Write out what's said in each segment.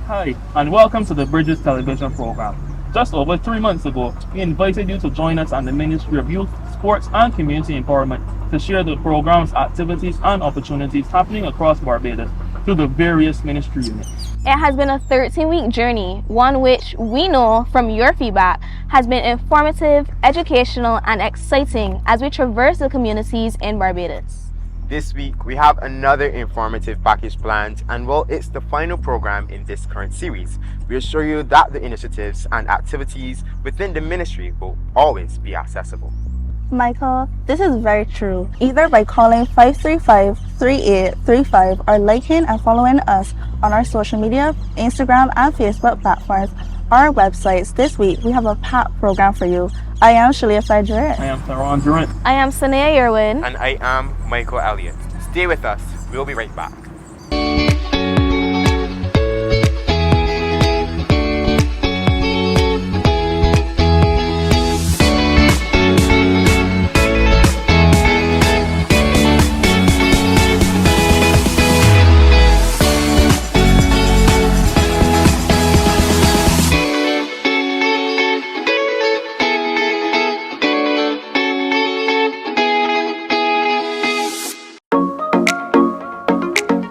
Hi, and welcome to the Bridges television program. Just over 3 months ago, we invited you to join us on the Ministry of Youth, Sports and Community Empowerment to share the program's activities and opportunities happening across Barbados through the various ministry units. It has been a 13-week journey, one which we know from your feedback has been informative, educational, and exciting as we traverse the communities in Barbados. This week, we have another informative package planned, and well, it's the final program in this current series. We assure you that the initiatives and activities within the ministry will always be accessible. Michael, this is very true. Either by calling 535-3835 or liking and following us on our social media, Instagram and Facebook platforms, our websites. This week, we have a packed program for you. I am Shalia Fedrick. I am Theron Durant. I am Sanea Yerwin. And I am Michael Elliott. Stay with us. We'll be right back.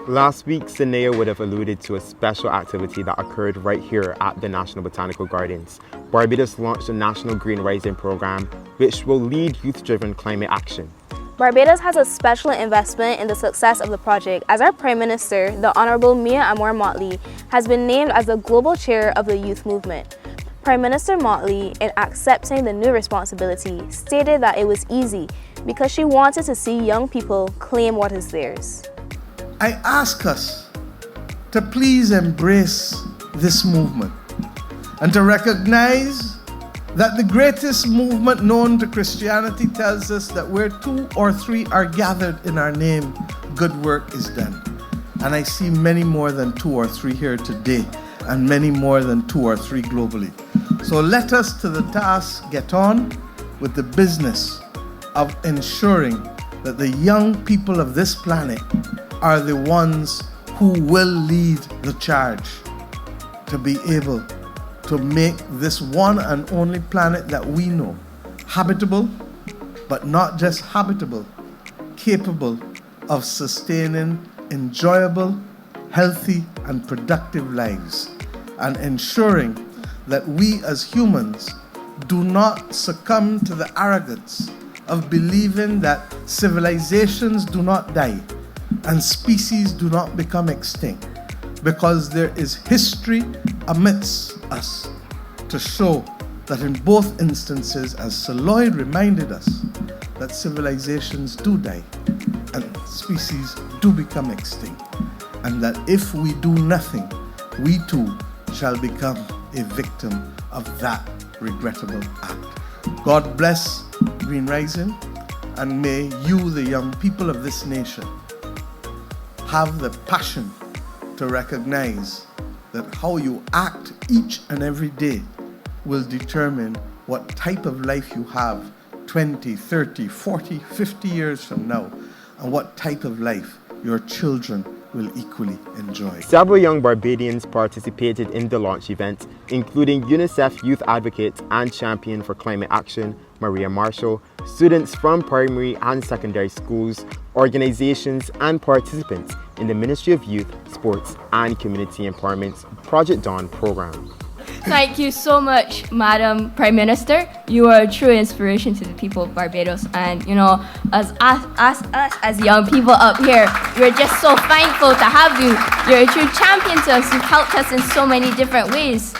Last week, Sanea would have alluded to a special activity that occurred right here at the National Botanical Gardens. Barbados launched a National Green Rising Program, which will lead youth-driven climate action. Barbados has a special investment in the success of the project as our Prime Minister, the Honourable Mia Amor Motley, has been named as the Global Chair of the Youth Movement. Prime Minister Motley, in accepting the new responsibility, stated that it was easy because she wanted to see young people claim what is theirs. I ask us to please embrace this movement and to recognize that the greatest movement known to Christianity tells us that where 2 or 3 are gathered in our name, good work is done. And I see many more than 2 or 3 here today, and many more than 2 or 3 globally. So let us to the task get on with the business of ensuring that the young people of this planet are the ones who will lead the charge to be able to make this one and only planet that we know habitable, but not just habitable, capable of sustaining enjoyable, healthy, and productive lives, and ensuring that we as humans do not succumb to the arrogance of believing that civilizations do not die and species do not become extinct, because there is history amidst us to show that in both instances, as Sir Lloyd reminded us, that civilizations do die and species do become extinct, and that if we do nothing, we too shall become a victim of that regrettable act. God bless Green Rising, and may you, the young people of this nation, have the passion to recognize that how you act each and every day will determine what type of life you have 20, 30, 40, 50 years from now, and what type of life your children will equally enjoy. Several young Barbadians participated in the launch event, including UNICEF Youth Advocate and Champion for Climate Action, Maria Marshall, students from primary and secondary schools, organizations, and participants in the Ministry of Youth, Sports and Community Empowerment's Project Dawn program. Thank you so much, Madam Prime Minister. You are a true inspiration to the people of Barbados. And, you know, as us as young people up here, we're just so thankful to have you. You're a true champion to us. You've helped us in so many different ways.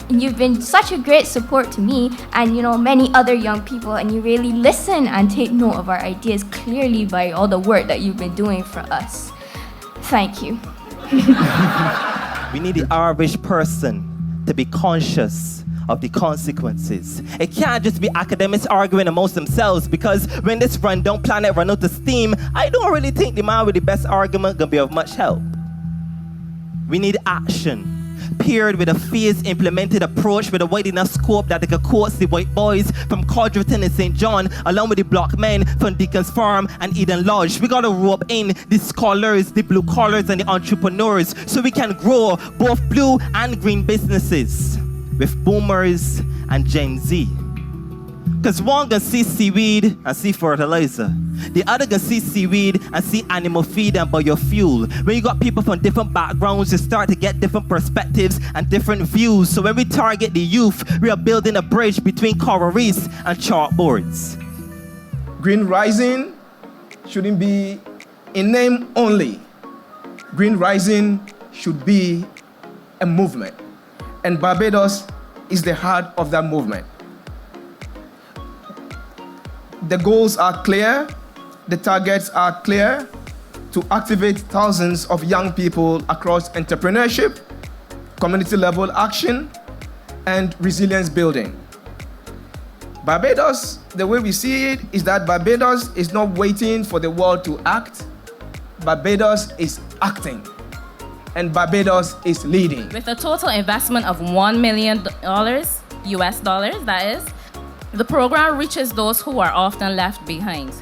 And you've been such a great support to me and, you know, many other young people. And you really listen and take note of our ideas clearly by all the work that you've been doing for us. Thank you. We need the average person to be conscious of the consequences. It can't just be academics arguing amongst themselves, because when this rundown planet run out of steam, I don't really think the man with the best argument gonna be of much help. We need action. paired with a phased implemented approach with a wide enough scope that they could coach the white boys from Codgerton and St. John, along with the black men from Deacon's Farm and Eden Lodge. We gotta rope in the scholars, the blue collars, and the entrepreneurs so we can grow both blue and green businesses with boomers and Gen Z. Because one can see seaweed and see fertilizer. The other can see seaweed and see animal feed and biofuel. When you got people from different backgrounds, you start to get different perspectives and different views. So when we target the youth, we are building a bridge between coral reefs and chalkboards. Green Rising shouldn't be in name only. Green Rising should be a movement. And Barbados is the heart of that movement. The goals are clear, the targets are clear, to activate thousands of young people across entrepreneurship, community level action, and resilience building. Barbados, the way we see it, is that Barbados is not waiting for the world to act. Barbados is acting. And Barbados is leading. With a total investment of $1 million, US dollars, that is, the program reaches those who are often left behind.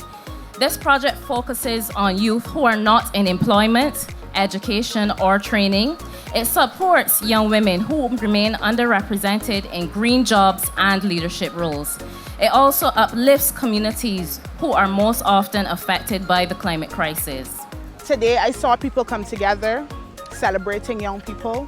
This project focuses on youth who are not in employment, education, or training. It supports young women who remain underrepresented in green jobs and leadership roles. It also uplifts communities who are most often affected by the climate crisis. Today, I saw people come together, celebrating young people,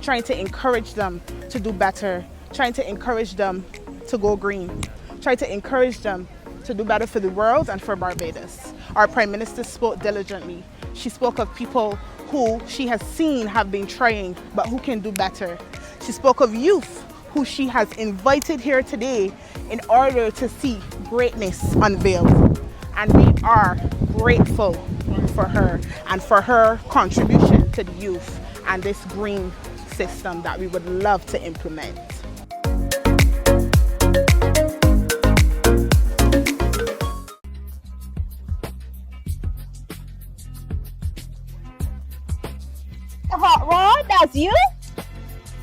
trying to encourage them to do better, trying to encourage them to go green, trying to encourage them to do better for the world and for Barbados. Our Prime Minister spoke diligently. She spoke of people who she has seen have been trying, but who can do better. She spoke of youth who she has invited here today in order to see greatness unveiled. And we are grateful for her and for her contribution to the youth and this green system that we would love to implement. Hot Rod, that's you?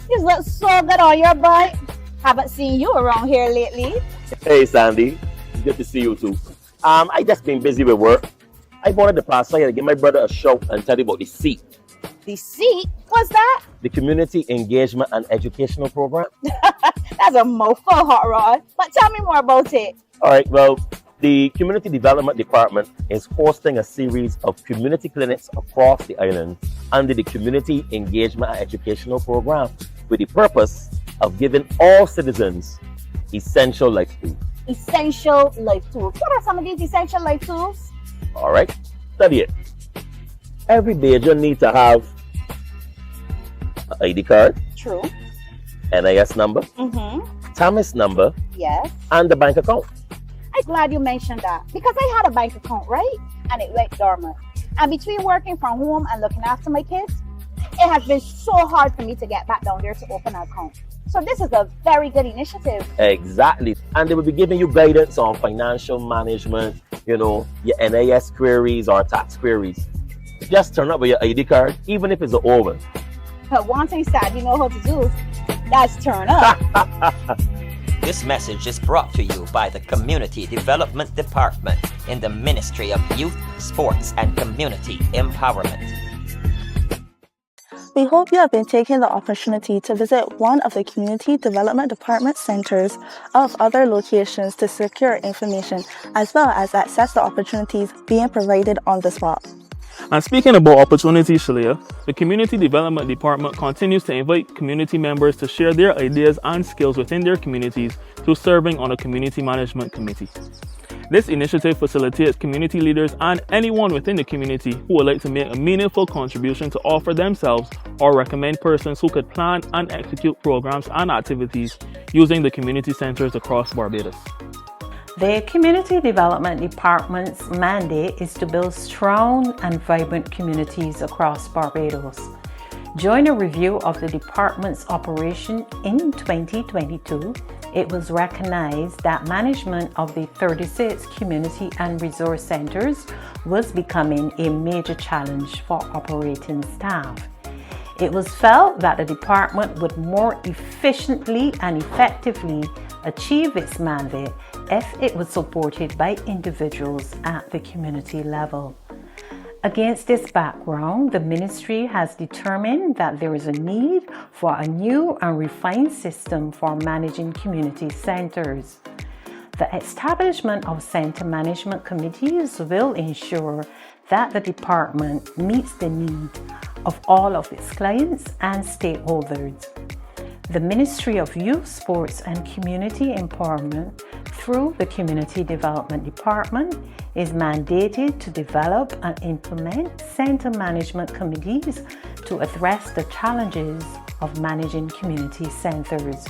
You look so good on your bike. Haven't seen you around here lately. Hey Sandy, good to see you too. I just been busy with work. I wanted to pass by to give my brother a shout and tell you about the SEAT. The seat? What's that? The Community Engagement and Educational Program. That's a mouthful, Hot Rod. But tell me more about it. All right, well, the Community Development Department is hosting a series of community clinics across the island under the Community Engagement and Educational Program with the purpose of giving all citizens essential life tools. Essential life tools. What are some of these essential life tools? All right, study it. Every Bajan needs to have an ID card, True. NIS number, TAMIS number, Yes. and a bank account. I'm glad you mentioned that because I had a bank account, right? And it went dormant. And between working from home and looking after my kids, it has been so hard for me to get back down there to open an account. So this is a very good initiative. Exactly. And they will be giving you guidance on financial management, you know, your NIS queries or tax queries. Just turn up with your ID card, even if it's an old one. But one thing sad, you know how to do, that's turn up. This message is brought to you by the Community Development Department in the Ministry of Youth, Sports and Community Empowerment. We hope you have been taking the opportunity to visit one of the Community Development Department centers of other locations to secure information as well as access the opportunities being provided on the spot. And speaking about opportunities, Shalia, the Community Development Department continues to invite community members to share their ideas and skills within their communities through serving on a community management committee. This initiative facilitates community leaders and anyone within the community who would like to make a meaningful contribution to offer themselves or recommend persons who could plan and execute programs and activities using the community centers across Barbados. The Community Development Department's mandate is to build strong and vibrant communities across Barbados. During a review of the department's operation in 2022, it was recognized that management of the 36 community and resource centers was becoming a major challenge for operating staff. It was felt that the department would more efficiently and effectively achieve its mandate if it was supported by individuals at the community level. Against this background, the ministry has determined that there is a need for a new and refined system for managing community centers. The establishment of center management committees will ensure that the department meets the need of all of its clients and stakeholders. The Ministry of Youth, Sports and Community Empowerment, through the Community Development Department, is mandated to develop and implement center management committees to address the challenges of managing community centers.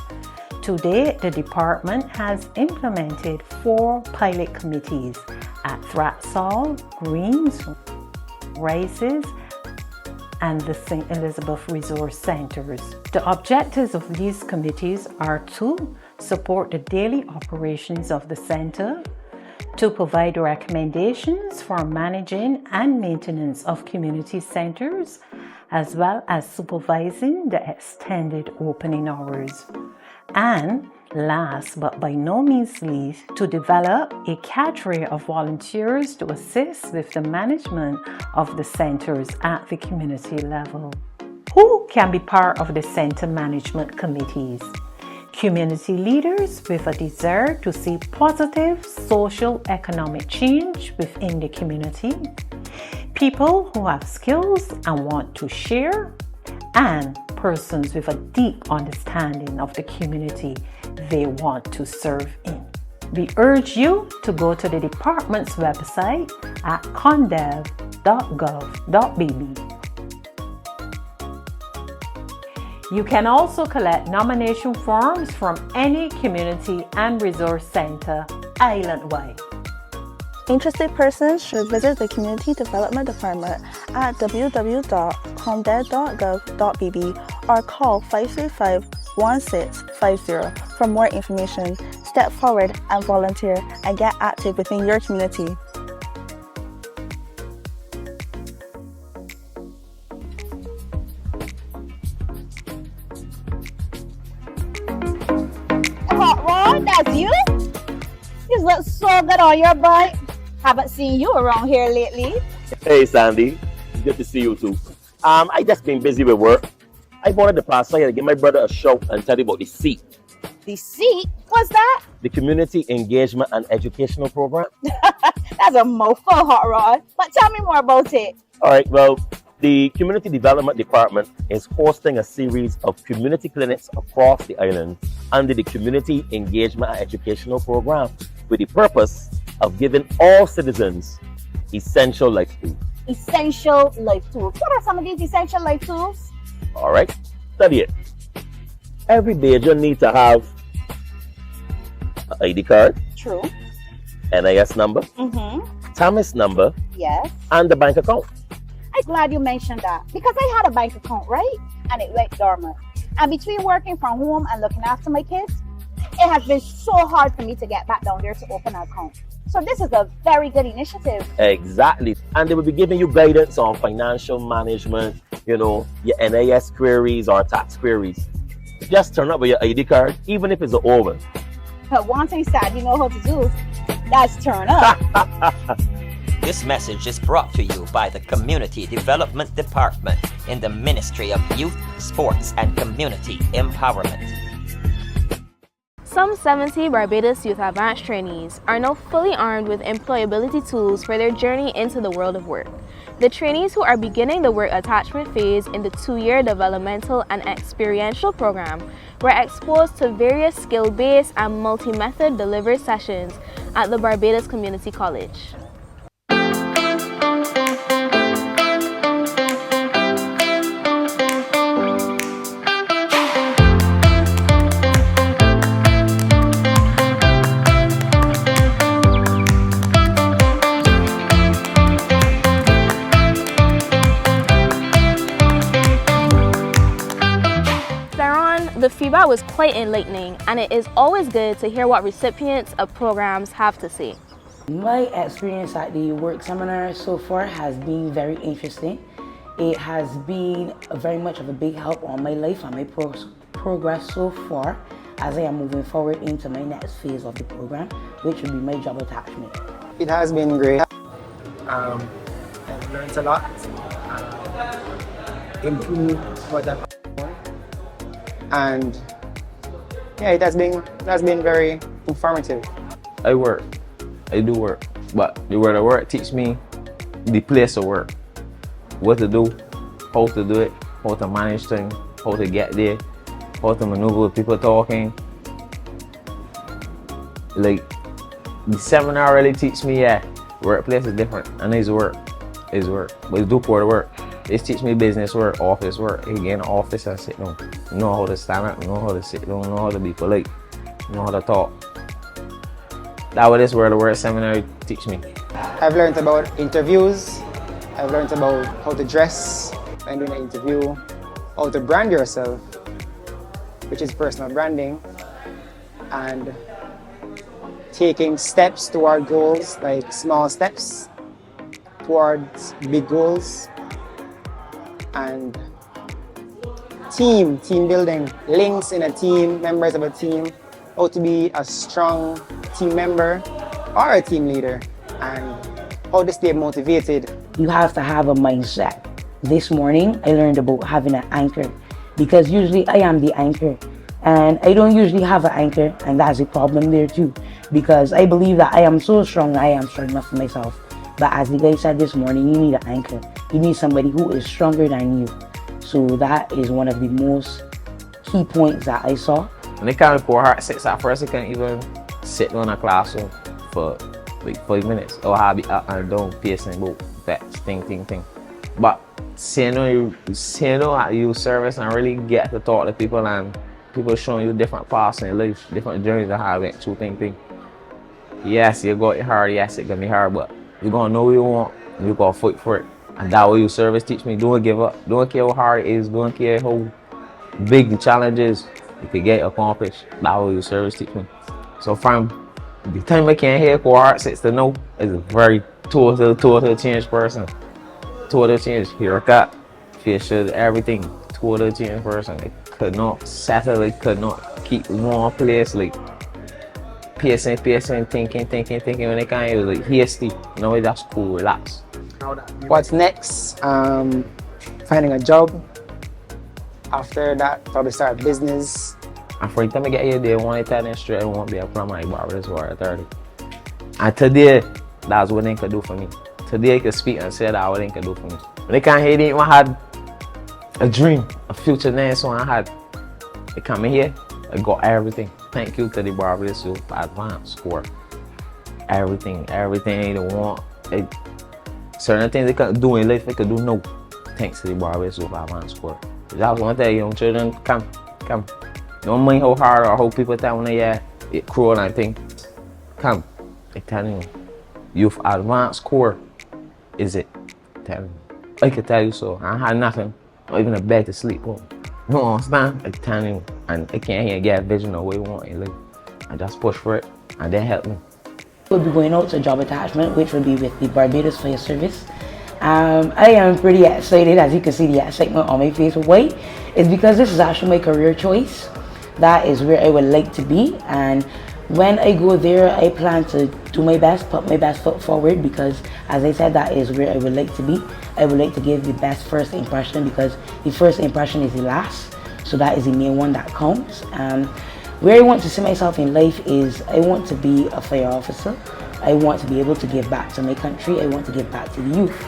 To date, the department has implemented 4 pilot committees at Thraxall, Greens, Rices, and the St. Elizabeth Resource Centers. The objectives of these committees are to support the daily operations of the center, to provide recommendations for managing and maintenance of community centers, as well as supervising the extended opening hours. And last but by no means least, to develop a cadre of volunteers to assist with the management of the centers at the community level. Who can be part of the center management committees? Community leaders with a desire to see positive social economic change within the community, people who have skills and want to share, and persons with a deep understanding of the community they want to serve in. We urge you to go to the department's website at condev.gov.bb. You can also collect nomination forms from any community and resource center island-wide. Interested persons should visit the Community Development Department at www.condev.gov.bb or call 535-1650 for more information. Step forward and volunteer and get active within your community. Ron, that's you? You look so good on your bike. Haven't seen you around here lately. Hey Sandy, good to see you too. I just been busy with work. I wanted to pass by to give my brother a shout and tell you about the SEEP. The SEEP? What's that? The Community Engagement and Educational Program. That's a mouthful, Hot Rod. But tell me more about it. Alright, well, the Community Development Department is hosting a series of community clinics across the island under the Community Engagement and Educational Program with the purpose of giving all citizens essential life tools. Essential life tools. What are some of these essential life tools? All right, study it. Every Bajan needs to have an ID card, True. NIS number, TAMIS number, Yes. and the bank account. I'm glad you mentioned that because I had a bank account, right? And it went dormant. And between working from home and looking after my kids, it has been so hard for me to get back down there to open an account. So this is a very good initiative. Exactly. And they will be giving you guidance on financial management, you know, your NIS queries or tax queries. Just turn up with your ID card, even if it's an old one. But one thing sad, you know how to do, that's turn up. This message is brought to you by the Community Development Department in the Ministry of Youth, Sports and Community Empowerment. Some 70 Barbados Youth Advanced trainees are now fully armed with employability tools for their journey into the world of work. The trainees who are beginning the work attachment phase in the 2-year developmental and experiential program were exposed to various skill-based and multi-method delivered sessions at the Barbados Community College. The feedback was quite enlightening, and it is always good to hear what recipients of programs have to say. My experience at the work seminar so far has been very interesting. It has been very much of a big help on my life and my progress so far as I am moving forward into my next phase of the program, which will be my job attachment. It has been great. I've learned a lot, improved what I've done, and yeah, it has been very informative. I do work, but the word of work teach me the place of work, what to do, how to do it, how to manage things, how to get there, how to maneuver with people talking. Like, the seminar really teach me, yeah, workplace is different, and it's work, but it's do for the work. It teach me business work, office work. You get in the office and sit down. You know how to stand up, you know how to sit down, you know how to be polite, you know how to talk. That's what this word of work seminar teach me. I've learned about interviews. I've learned about how to dress when doing an interview, how to brand yourself, which is personal branding, and taking steps toward goals, like small steps towards big goals, and team building, links in a team, members of a team, how to be a strong team member or a team leader, and how to stay motivated. You have to have a mindset. This morning, I learned about having an anchor, because usually I am the anchor, and I don't usually have an anchor, and that's a problem there too, because I believe that I am so strong, I am strong enough for myself. But as the guy said this morning, you need an anchor. You need somebody who is stronger than you. So that is one of the most key points that I saw. When they come for heart sits at first, I can't even sit in a classroom for like 5 minutes. Or I'll be up and down, pacing about that thing. But seeing how you service and really get to talk to people, and people showing you different paths in your life, different journeys that have went through thing. Yes, you got it hard, yes, it's gonna be hard, but you're gonna know what you want, and you're gonna fight for it. And that way your service teach me, don't give up. Don't care how hard it is, don't care how big the challenge is, you can get it accomplished. That way your service teach me. So from the time I came here for heart sits to know, is a very total changed person. Total change, haircut, facial, everything, total changed person. It could not settle, it could not keep one place, like pacing, thinking. When they came, it was like hasty. No, that's cool, relax. What's next? Finding a job. After that, probably start a business. And for the time I get here, they want to tell them straight, I won't be a plumber like Barbados or 30. And today, that's what they could do for me. Today I could speak and say that what they could do for me. When they can't hear it, I had a dream, a future name, so I had. They come in here, I got everything. Thank you to the Barbados Youth Advanced Score. Everything they want. Certain things they can do in life, they can do no. Thanks to the Barbados Youth Advanced Score. That was one thing, young children, come. Don't mind how hard or how people tell when they it cruel and thing. Come, I tell you, Youth Advanced Score is it. Tell you. I can tell you so. I had nothing, not even a bed to sleep on. You don't understand? I tell you, and I can't even get a vision of what you want in life. I just push for it, and they help me. We'll be going out to job attachment, which will be with the Barbados Fire Service. I am pretty excited, as you can see the excitement on my face. Why? It's because this is actually my career choice. That is where I would like to be, and when I go there, I plan to do my best, put my best foot forward, because as I said, that is where I would like to be. I would like to give the best first impression, because the first impression is the last, so that is the main one that counts. Where I want to see myself in life is I want to be a fire officer. I want to be able to give back to my country. I want to give back to the youth.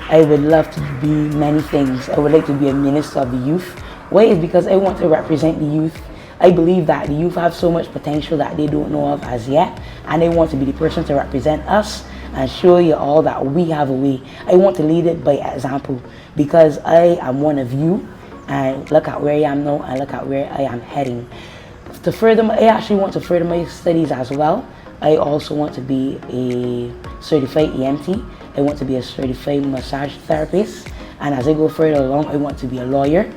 I would love to be many things. I would like to be a minister of the youth. Why? Is because I want to represent the youth. I believe that the youth have so much potential that they don't know of as yet, and I want to be the person to represent us and show you all that we have a way. I want to lead it by example, because I am one of you, and look at where I am now and look at where I am heading. I actually want to further my studies as well. I also want to be a certified EMT. I want to be a certified massage therapist, and as I go further along, I want to be a lawyer.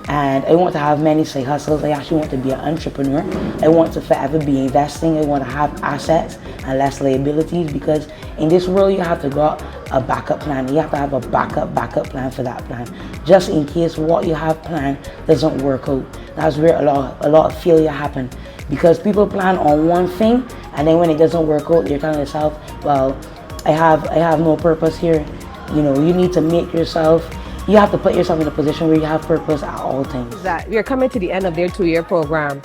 And I want to have many side hustles. I actually want to be an entrepreneur. I want to forever be investing. I want to have assets and less liabilities, because In this world, you have to got a backup plan. You have to have a backup plan for that plan, just in case what you have planned doesn't work out. That's where a lot of failure happen, because people plan on one thing, and then when it doesn't work out, they're telling themselves, well, I have no purpose here. You know, you need to make yourself, you have to put yourself in a position where you have purpose at all times. That we are coming to the end of their 2-year program.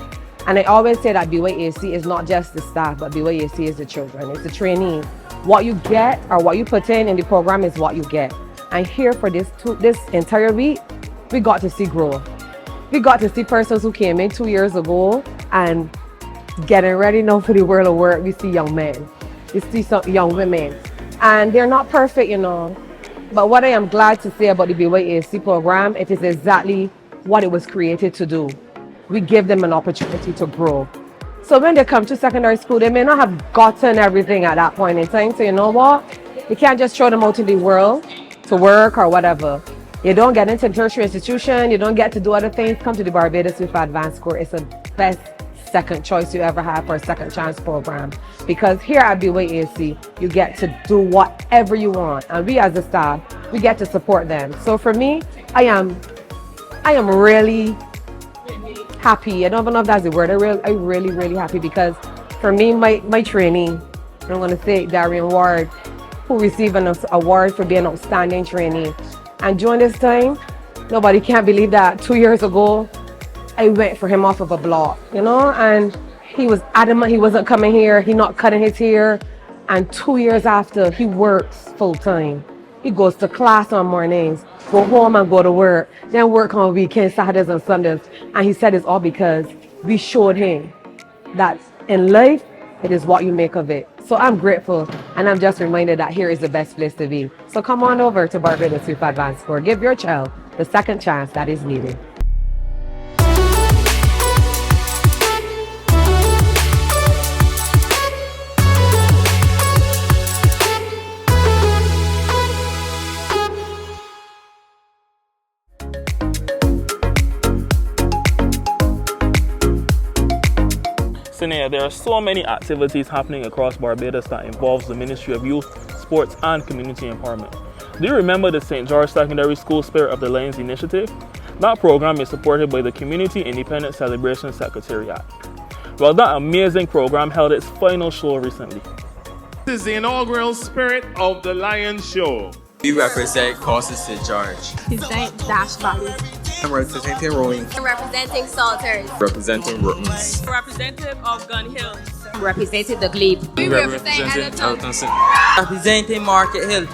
And I always say that BYAC is not just the staff, but BYAC is the children, it's the trainees. What you get or what you put in the program is what you get. And here for this entire week, we got to see growth. We got to see persons who came in 2 years ago and getting ready now for the world of work. We see young men, we see some young women, and they're not perfect, you know. But what I am glad to say about the BYAC program, it is exactly what it was created to do. We give them an opportunity to grow. So when they come to secondary school, they may not have gotten everything at that point in time. So you know what? You can't just throw them out in the world to work or whatever. You don't get into a tertiary institution, you don't get to do other things. Come to the Barbados Youth Advanced Course. It's the best second choice you ever have for a second chance program. Because here at BYAC, you get to do whatever you want. And we as the staff, we get to support them. So for me, I am really happy. I don't even know if that's the word. I'm really happy, because for me, my trainee, I'm going to say Darian Ward, who received an award for being an outstanding trainee. And during this time, nobody can't believe that 2 years ago, I went for him off of a block, you know, and he was adamant he wasn't coming here, he not cutting his hair. And 2 years after, he works full time. He goes to class on mornings, go home and go to work, then work on weekends, Saturdays and Sundays. And he said it's all because we showed him that in life, it is what you make of it. So I'm grateful, and I'm just reminded that here is the best place to be. So come on over to Barbados Youth Advanced Course. Give your child the second chance that is needed. Sinea, there are so many activities happening across Barbados that involves the Ministry of Youth, Sports and Community Empowerment. Do you remember the St. George Secondary School Spirit of the Lions initiative? That program is supported by the Community Independent Celebration Secretariat. Well, that amazing program held its final show recently. This is the inaugural Spirit of the Lions show. We represent Coastal St. George. Represent Dash Valley. I'm representing Rowing. I'm representing Salters. Representing Rootons. Representative of Gun Hill. Representing the Glebe. We represent Elton. Representing Market Hill.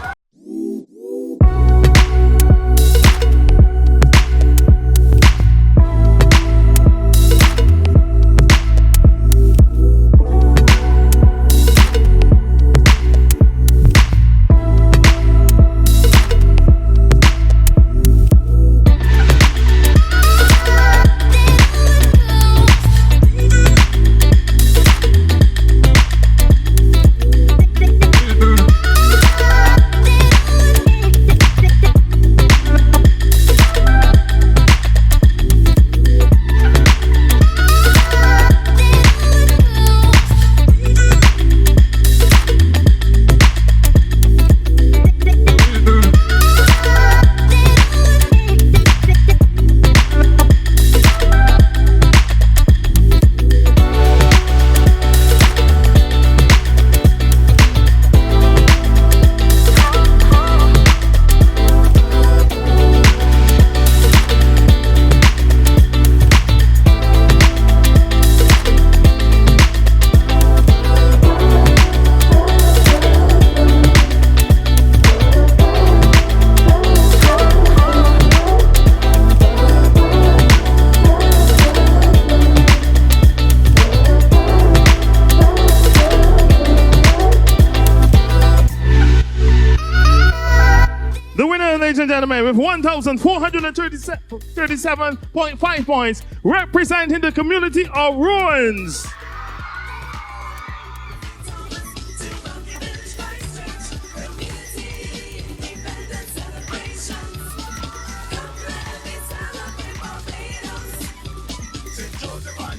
Ladies and gentlemen, with 1,437.5 points, representing the community of Ruins.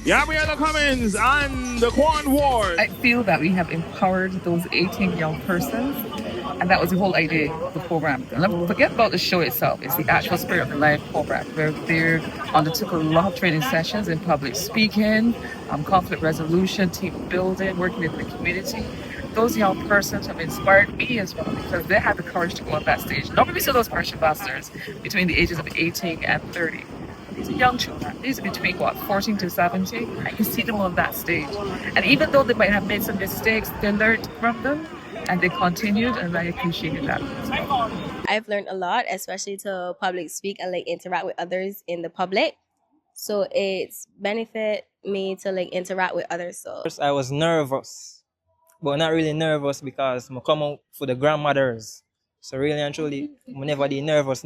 Gabriella Cummins and the Quan Ward. I feel that we have empowered those 18 young persons, and that was the whole idea of the program. And forget about the show itself, it's the actual spirit of the live program. Where they undertook a lot of training sessions in public speaking, conflict resolution, team building, working in the community. Those young persons have inspired me as well because they had the courage to go on that stage. Normally we see those first ambassadors between the ages of 18 and 30. These are young children. These are between 14 to 17. And you see them on that stage. And even though they might have made some mistakes, they learned from them and they continued, and I appreciated that as well. I've learned a lot, especially to public speak and interact with others in the public. So it's benefit me to interact with others. So First, I was nervous, but not really nervous because I come out for the grandmothers. So really and truly, I never did nervous.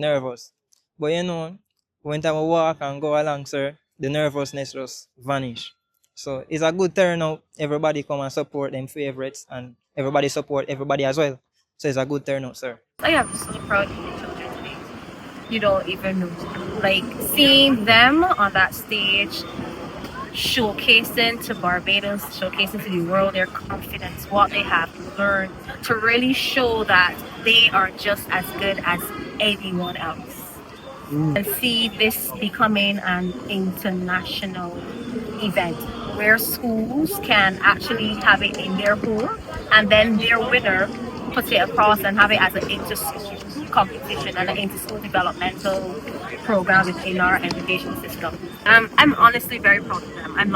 But when I walk and go along, sir, the nervousness just vanish. So it's a good turnout. Everybody come and support them favorites, and everybody support everybody as well. So it's a good turnout, sir. I am so proud of the children today. You don't even know. Seeing them on that stage, showcasing to Barbados, showcasing to the world their confidence, what they have learned, to really show that they are just as good as anyone else. And see this becoming an international event where schools can actually have it in their home, and then their winner put it across and have it as an inter-school competition and an inter-school developmental program within our education system. I'm honestly very proud of them.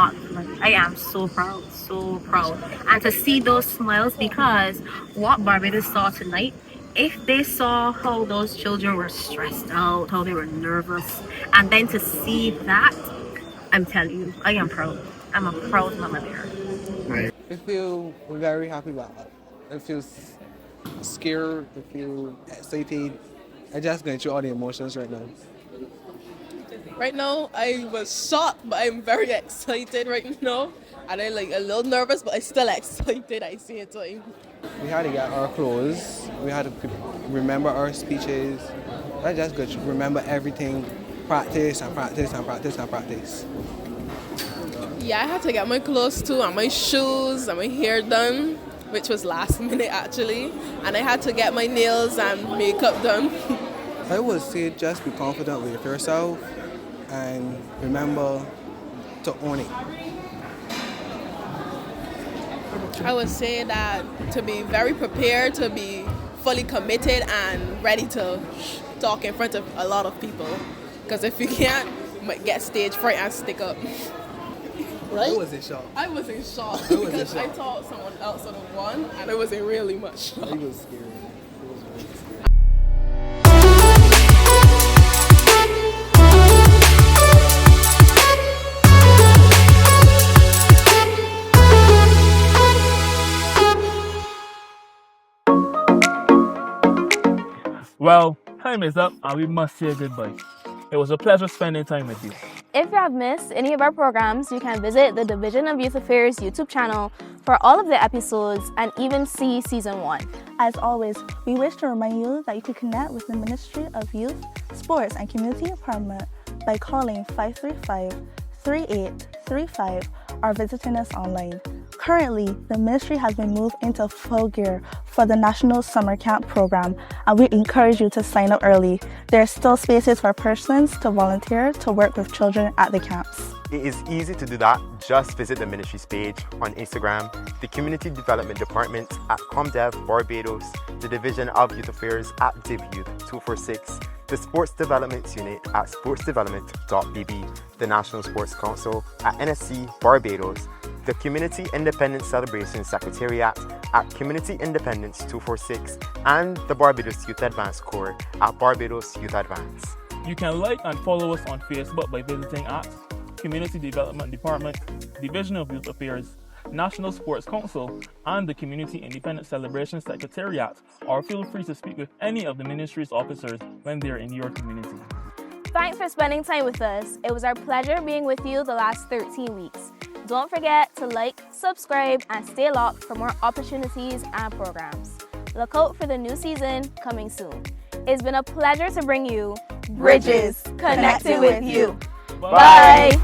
I am so proud. And to see those smiles, because what Barbados saw tonight, if they saw how those children were stressed out, how they were nervous, and then to see that, I'm telling you, I am proud. I'm a proud mama bear. I feel very happy about it. I feel scared, I feel excited. I'm just going through all the emotions right now. Right now, I was shocked, but I'm very excited right now. And I'm a little nervous, but I'm still excited. I see it time. We had to get our clothes. We had to remember our speeches. I just got to remember everything. Practice and practice and practice and practice. Yeah, I had to get my clothes too, and my shoes and my hair done, which was last minute actually. And I had to get my nails and makeup done. I would say just be confident with yourself and remember to own it. I would say that to be very prepared, to be fully committed and ready to talk in front of a lot of people. Because if you can't, you might get stage fright and stick up. Right? I was in shock. I was in shock I was in because I shock. thought someone else would have won, and I wasn't really much shocked. It was scary. It was really scary. Well, time is up and we must say goodbye. It was a pleasure spending time with you. If you have missed any of our programs, you can visit the Division of Youth Affairs YouTube channel for all of the episodes and even see Season 1. As always, we wish to remind you that you can connect with the Ministry of Youth, Sports and Community Empowerment by calling 535-3835 or visiting us online. Currently, the ministry has been moved into full gear for the National Summer Camp program, and we encourage you to sign up early. There are still spaces for persons to volunteer to work with children at the camps. It is easy to do that. Just visit the ministry's page on Instagram, the Community Development Department at ComDev Barbados, the Division of Youth Affairs at DivYouth246, the Sports Development Unit at sportsdevelopment.bb, the National Sports Council at NSC Barbados, the Community Independence Celebration Secretariat at Community Independence 246, and the Barbados Youth Advance Corps at Barbados Youth Advance. You can like and follow us on Facebook by visiting at Community Development Department, Division of Youth Affairs, National Sports Council, and the Community Independence Celebration Secretariat, or feel free to speak with any of the ministry's officers when they're in your community. Thanks for spending time with us. It was our pleasure being with you the last 13 weeks. Don't forget to like, subscribe, and stay locked for more opportunities and programs. Look out for the new season coming soon. It's been a pleasure to bring you Bridges Connected with You. Bye.